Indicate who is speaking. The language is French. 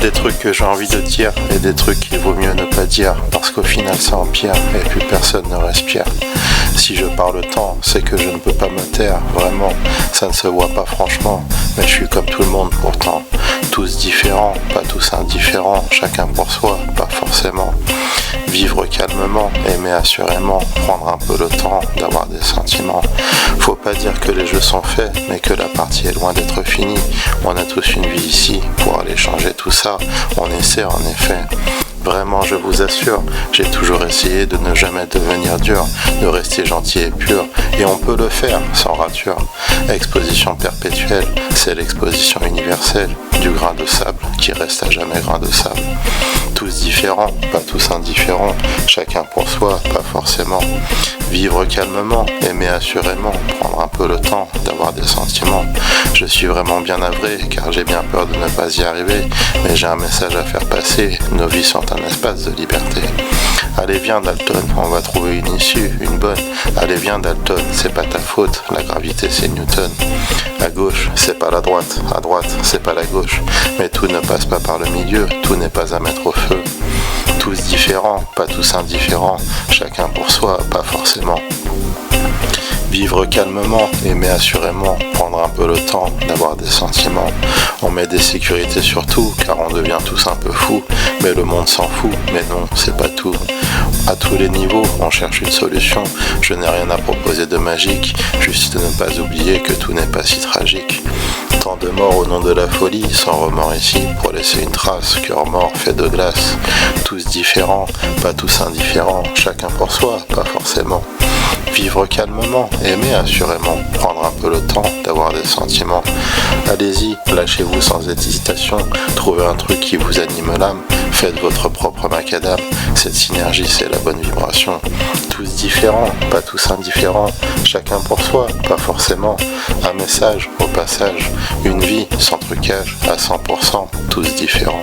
Speaker 1: des trucs que j'ai envie de dire et des trucs qu'il vaut mieux ne pas dire parce qu'au final ça empire et plus personne ne respire. Si je parle tant, c'est que je ne peux pas me taire, vraiment, ça ne se voit pas franchement, mais je suis comme tout le monde pourtant. Tous différents, pas tous indifférents, chacun pour soi, pas forcément. Vivre calmement, aimer assurément, prendre un peu le temps d'avoir des sentiments. Faut pas dire que les jeux sont faits, mais que la partie est loin d'être finie. On a tous une vie ici, pour aller changer tout ça, on essaie en effet. Vraiment, je vous assure, j'ai toujours essayé de ne jamais devenir dur, de rester gentil et pur, et on peut le faire sans rature. Exposition perpétuelle, c'est l'exposition universelle du grain de sable qui reste à jamais grain de sable. Tous différents, pas tous indifférents, chacun pour soi, pas forcément. Vivre calmement, aimer assurément, prendre un peu le temps d'avoir des sentiments. Je suis vraiment bien navré car j'ai bien peur de ne pas y arriver, mais j'ai un message à faire passer, nos vies sont un espace de liberté. Allez viens Dalton, on va trouver une issue, une bonne. Allez viens Dalton, c'est pas ta faute, la gravité c'est Newton. À gauche, c'est pas la droite, à droite, c'est pas la gauche. Mais tout ne passe pas par le milieu, tout n'est pas à mettre au feu. Tous différents, pas tous indifférents, chacun pour soi, pas forcément. Vivre calmement, aimer assurément, prendre un peu le temps d'avoir des sentiments. On met des sécurités sur tout, car on devient tous un peu fous. Mais le monde s'en fout, mais non, c'est pas tout. À tous les niveaux, on cherche une solution. Je n'ai rien à proposer de magique, juste de ne pas oublier que tout n'est pas si tragique. Tant de morts au nom de la folie, sans remords ici, pour laisser une trace, cœur mort fait de glace. Tous différents, pas tous indifférents, chacun pour soi, pas forcément. Vivre calmement, aimer assurément, prendre un peu le temps d'avoir des sentiments. Allez-y, lâchez-vous sans hésitation, trouvez un truc qui vous anime l'âme, faites votre propre macadam, cette synergie c'est la bonne vibration. Tous différents, pas tous indifférents, chacun pour soi, pas forcément. Un message au passage, une vie sans trucage à 100%, tous différents.